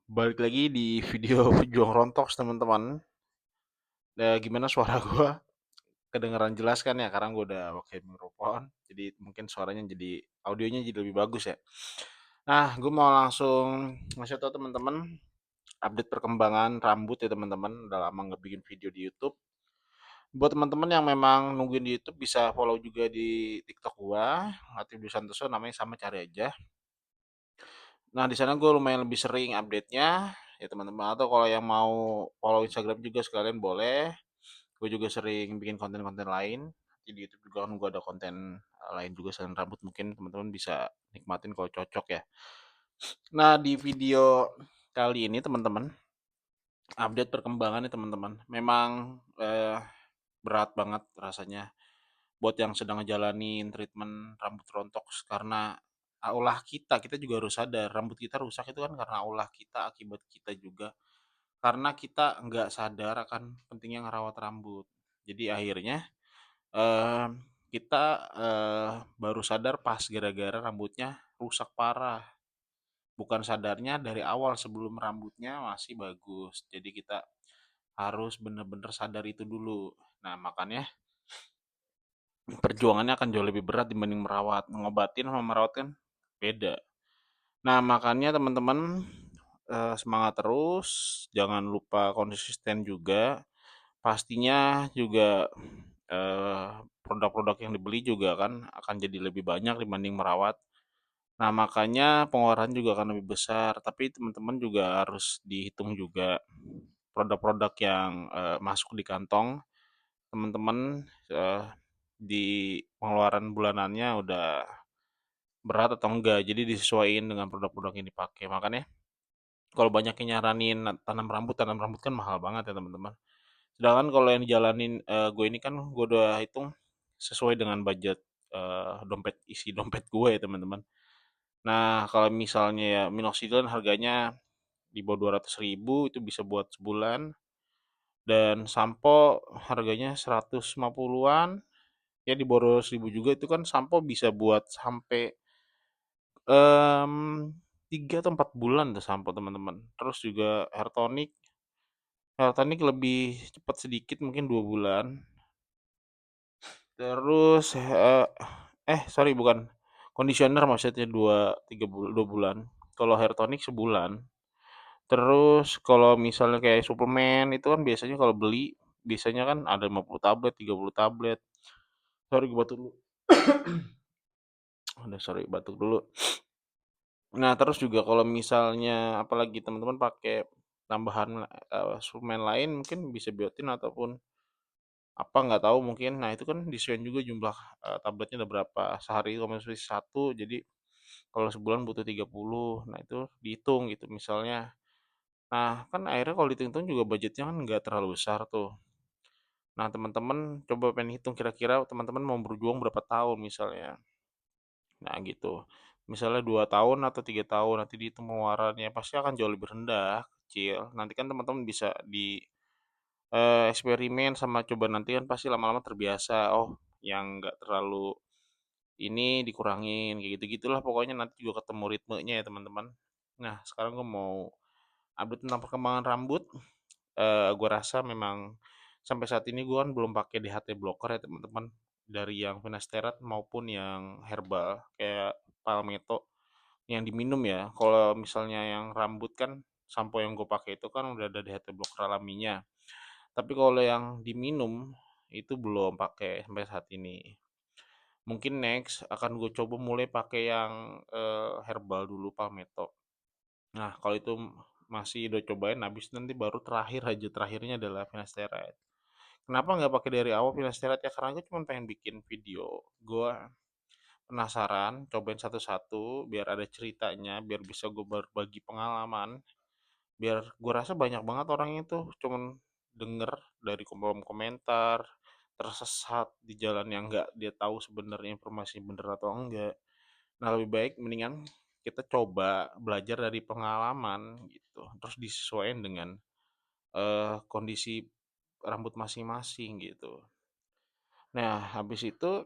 Balik lagi di video Juang Rontoks teman-teman. Gimana suara gua kedengeran jelas kan ya? Karena gua udah pakai mikrofon, jadi mungkin suaranya jadi audionya jadi lebih bagus ya. Nah, gue mau langsung ngasih tau teman-teman update perkembangan rambut ya teman-teman. Udah lama nggak bikin video di YouTube. Buat teman-teman yang memang nungguin di YouTube bisa follow juga di TikTok gua, Latif Dwi Santoso namanya sama cari aja. Nah, di sana gue lumayan lebih sering update-nya ya teman-teman. Atau kalau yang mau follow Instagram juga sekalian boleh. Gue juga sering bikin konten-konten lain. Di YouTube juga kan gue ada konten lain juga selain rambut mungkin teman-teman bisa nikmatin kalau cocok ya. Nah, di video kali ini teman-teman update perkembangannya teman-teman. Memang berat banget rasanya buat yang sedang ngejalanin treatment rambut rontok karena ulah kita juga harus sadar rambut kita rusak itu kan karena ulah kita akibat kita juga karena kita nggak sadar akan pentingnya ngerawat rambut. Jadi akhirnya eh, kita baru sadar pas gara-gara rambutnya rusak parah. Bukan sadarnya dari awal sebelum rambutnya masih bagus. Jadi kita harus bener-bener sadar itu dulu. Nah makanya perjuangannya akan jauh lebih berat dibanding merawat. Ngobatin sama merawat kan beda. Nah, makanya teman-teman semangat terus, jangan lupa konsisten juga. Pastinya juga eh, produk-produk yang dibeli juga kan akan jadi lebih banyak dibanding merawat. Nah, makanya pengeluaran juga akan lebih besar, tapi teman-teman juga harus dihitung juga produk-produk yang masuk di kantong teman-teman eh, di pengeluaran bulanannya udah berat atau enggak. Jadi disesuaikan dengan produk-produk yang dipakai. Makanya kalau banyak yang nyaranin tanam rambut kan mahal banget ya teman-teman. Sedangkan kalau yang dijalanin gue ini kan gue udah hitung sesuai dengan budget isi dompet gue ya teman-teman. Nah kalau misalnya ya minoxidil harganya di bawah 200.000 itu bisa buat sebulan dan sampo harganya 150-an ya di bawah 200.000 juga itu kan sampo bisa buat sampai 3 atau 4 bulan tuh sampo teman-teman. Terus juga hair tonic lebih cepat sedikit mungkin 2 bulan. Terus sorry bukan. Conditioner maksudnya 2 bulan. Kalau hair tonic sebulan. Terus kalau misalnya kayak suplemen itu kan biasanya kalau beli biasanya kan ada 50 tablet, 30 tablet. Sorry gue batuk dulu. Udah sorry batuk dulu. Nah, terus juga kalau misalnya apalagi teman-teman pakai tambahan suplemen lain mungkin bisa biotin ataupun apa nggak tahu mungkin. Nah, itu kan disesuaikan juga jumlah tabletnya ada berapa. Sehari konsumsi satu, jadi kalau sebulan butuh 30. Nah, itu dihitung gitu misalnya. Nah, kan akhirnya kalau dihitung juga budgetnya kan nggak terlalu besar tuh. Nah, teman-teman coba pengen hitung kira-kira teman-teman mau berjuang berapa tahun misalnya. Nah gitu. Misalnya 2 tahun atau 3 tahun nanti dihitung pengeluarannya pasti akan jauh lebih rendah, kecil. Nanti kan teman-teman bisa di eksperimen sama coba nanti kan pasti lama-lama terbiasa. Oh, yang nggak terlalu ini dikurangin kayak gitu-gitulah pokoknya nanti juga ketemu ritmenya ya teman-teman. Nah, sekarang gue mau update tentang perkembangan rambut. Gue rasa memang sampai saat ini gue kan belum pakai DHT blocker ya teman-teman dari yang finasterat maupun yang herbal kayak Palmetto yang diminum ya. Kalau misalnya yang rambut kan sampo yang gue pakai itu kan udah ada DHT blocker alaminya. Tapi kalau yang diminum itu belum pakai sampai saat ini. Mungkin next akan gue coba mulai pakai yang herbal dulu Palmetto. Nah, kalau itu masih udah cobain habis nanti baru terakhirnya adalah finasteride. Kenapa nggak pakai dari awal finasteride ya? Karena gue cuma pengen bikin video. Gue penasaran, cobain satu-satu biar ada ceritanya, biar bisa gue berbagi pengalaman. Biar gue rasa banyak banget orang itu cuman denger dari kolom komentar, tersesat di jalan yang nggak dia tahu sebenarnya informasi bener atau enggak. Nah, lebih baik mendingan kita coba belajar dari pengalaman gitu. Terus disesuaikan dengan kondisi rambut masing-masing gitu. Nah, habis itu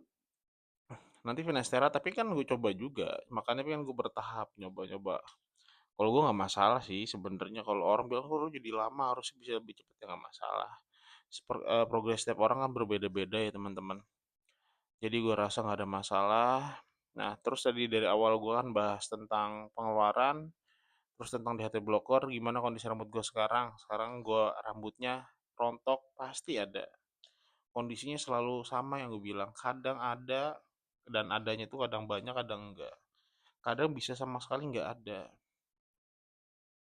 nanti Finestera tapi kan gue coba juga. Makanya kan gue bertahap nyoba-nyoba Kalau gue nggak masalah sih sebenarnya, kalau orang bilang, "Oh, lu jadi lama harusnya bisa lebih cepet," ya nggak masalah. Progres setiap orang kan berbeda-beda ya teman-teman. Jadi gue rasa nggak ada masalah. Nah, terus tadi dari awal gue kan bahas tentang pengeluaran, terus tentang DHT blocker, gimana kondisi rambut gue sekarang. Sekarang gue rambutnya rontok, pasti ada. Kondisinya selalu sama yang gue bilang, kadang ada, dan adanya itu kadang banyak, kadang enggak. Kadang bisa sama sekali nggak ada.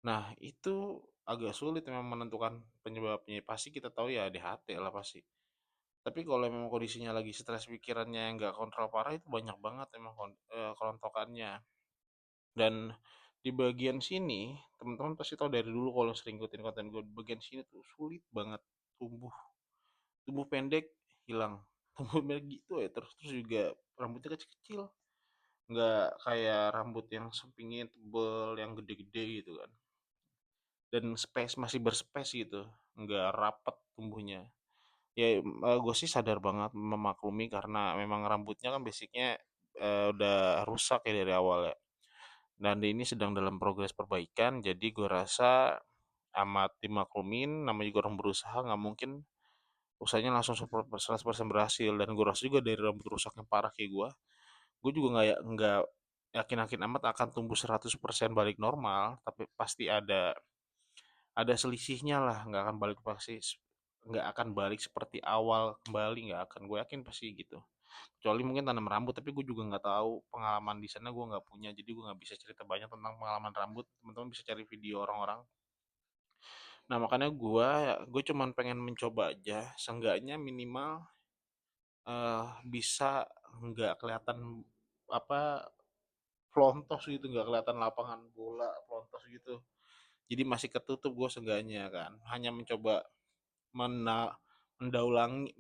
Nah, itu agak sulit memang menentukan penyebabnya. Pasti kita tahu ya ADHD lah pasti. Tapi kalau memang kondisinya lagi stres pikirannya yang nggak kontrol parah, itu banyak banget emang kelontokannya. Dan di bagian sini, teman-teman pasti tahu dari dulu kalau sering ikutin konten gue, di bagian sini tuh sulit banget tumbuh. Tumbuh pendek hilang. Tumbuh pendek gitu ya, terus juga rambutnya kecil-kecil. Nggak kayak rambut yang sampingnya tebel, yang gede-gede gitu kan. Dan space masih berspace gitu, nggak rapet tumbuhnya. Ya, gue sih sadar banget memaklumi karena memang rambutnya kan basicnya udah rusak ya dari awal ya. Dan ini sedang dalam progres perbaikan, jadi gue rasa amat dimaklumin. Namanya juga orang berusaha, nggak mungkin usahanya langsung 100% berhasil. Dan gue rasa juga dari rambut rusak yang parah kayak gue juga nggak yakin-yakin amat akan tumbuh 100% balik normal, tapi pasti ada selisihnya lah, nggak akan balik pasti, nggak akan balik seperti awal kembali, nggak akan, gue yakin pasti gitu, kecuali mungkin tanam rambut. Tapi gue juga nggak tahu pengalaman di sana, gue nggak punya, jadi gue nggak bisa cerita banyak tentang pengalaman rambut. Teman-teman bisa cari video orang-orang. Nah, makanya gue cuman pengen mencoba aja, seenggaknya minimal bisa nggak kelihatan apa pelontos gitu, nggak kelihatan lapangan bola pelontos gitu, jadi masih ketutup gue seenggaknya kan, hanya mencoba mendaulangi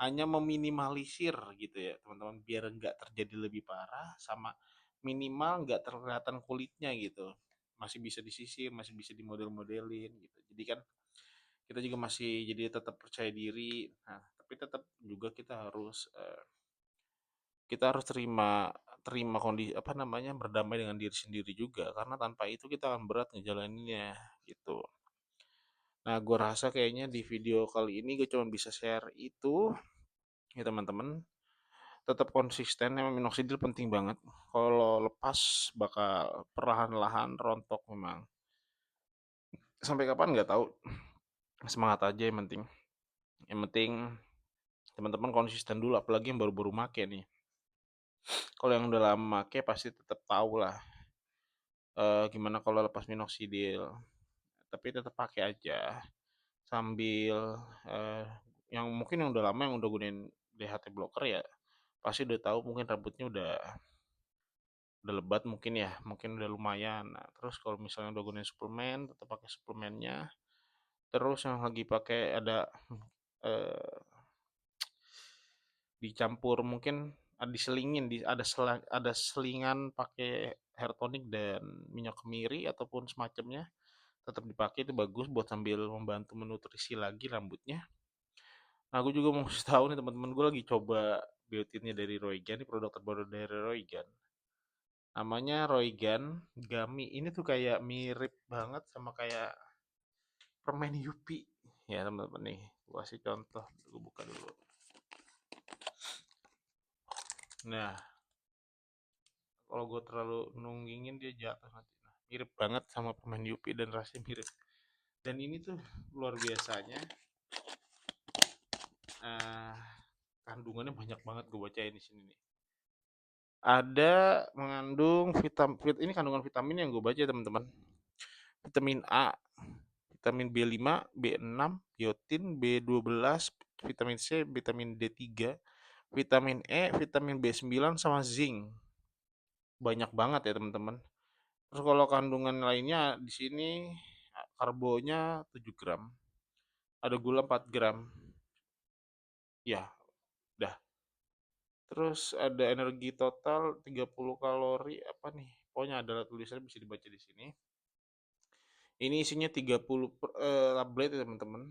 hanya meminimalisir gitu ya teman-teman, biar nggak terjadi lebih parah, sama minimal nggak terkelihatan kulitnya gitu, masih bisa disisir, masih bisa dimodel-modelin gitu. Jadi kan kita juga masih jadi tetap percaya diri. Nah, tapi tetap juga kita harus terima terima kondisi, apa namanya, berdamai dengan diri sendiri juga, karena tanpa itu kita akan berat ngejalaninnya gitu. Nah, gue rasa kayaknya di video kali ini gue cuma bisa share itu ya teman-teman. Tetap konsisten, emang minoxidil penting banget. Kalau lepas bakal perlahan-lahan rontok memang. Sampai kapan nggak tahu. Semangat aja yang penting. Yang penting teman-teman konsisten dulu, apalagi yang baru-baru make nih. Kalau yang udah lama make pasti tetap tahu lah gimana kalau lepas minoxidil. Tapi tetap pakai aja sambil eh, yang mungkin yang udah lama yang udah gunain DHT blocker ya pasti udah tahu, mungkin rambutnya udah lebat mungkin ya, mungkin udah lumayan. Nah, terus kalau misalnya udah gunain suplemen, tetap pakai suplemennya. Terus yang lagi pakai ada eh, dicampur mungkin, diselingin, ada selingan pakai hair tonic dan minyak kemiri ataupun semacamnya, tetap dipakai, itu bagus buat sambil membantu menutrisi lagi rambutnya. Nah, aku juga mau kasih tahu nih teman-teman, gue lagi coba biotinnya dari Roygan, ini produk terbaru dari Roygan. Namanya Roygan Gummy. Ini tuh kayak mirip banget sama kayak permen Yupi. Ya teman-teman nih, gua kasih contoh, gue buka dulu. Nah, kalau gue terlalu nunggingin dia jatuh nanti. Nah, mirip banget sama permen Yupi dan rasanya mirip. Dan ini tuh luar biasanya, eh kandungannya banyak banget, gue bacain di sini nih. Ada mengandung ini kandungan vitamin yang gue baca teman-teman. Vitamin A, vitamin B5, B6, biotin, B12, vitamin C, vitamin D3, vitamin E, vitamin B9 sama zinc. Banyak banget ya, teman-teman. Terus kalau kandungan lainnya di sini, karbonya 7 gram. Ada gula 4 gram. Ya, udah. Terus ada energi total 30 kalori, apa nih? Pokoknya ada tulisannya, bisa dibaca di sini. Ini isinya 30 tablet ya, teman-teman.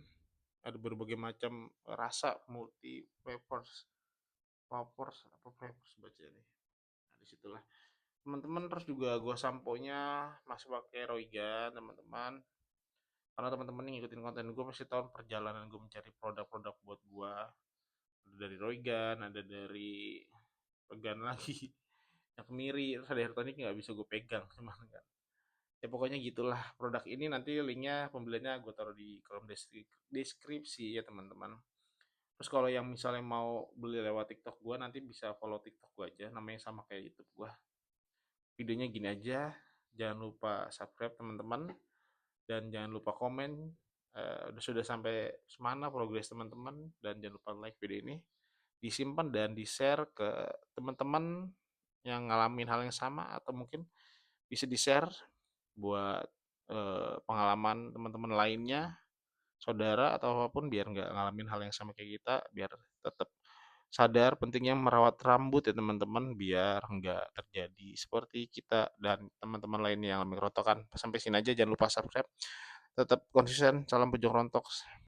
Ada berbagai macam rasa, multi flavors, apa flavors baca nih. Nah, disitulah. teman-teman. Terus juga gua samponya masih pakai Roygan, teman-teman. Karena teman-teman yang ngikutin konten gue pasti tahu perjalanan gue mencari produk-produk buat gue. Ada dari Roygan, ada dari Roygan lagi, yang kemiri, terus ada Hair nggak bisa gue pegang, cuman kan. Ya pokoknya gitulah. Produk ini nanti linknya pembeliannya gue taruh di kolom deskripsi ya teman-teman. Terus kalau yang misalnya mau beli lewat TikTok gue, nanti bisa follow TikTok gue aja, namanya sama kayak YouTube gue. Videonya gini aja, jangan lupa subscribe teman-teman, dan jangan lupa komen sudah sampai semana progres teman-teman, dan jangan lupa like video ini, disimpan dan di-share ke teman-teman yang ngalamin hal yang sama, atau mungkin bisa di-share buat pengalaman teman-teman lainnya, saudara atau apapun, biar nggak ngalamin hal yang sama kayak kita, biar tetap sadar pentingnya merawat rambut ya teman-teman, biar nggak terjadi seperti kita dan teman-teman lainnya yang alami kerontokan. Sampai sini aja, jangan lupa subscribe, tetap konsisten, salam pejuang rontok.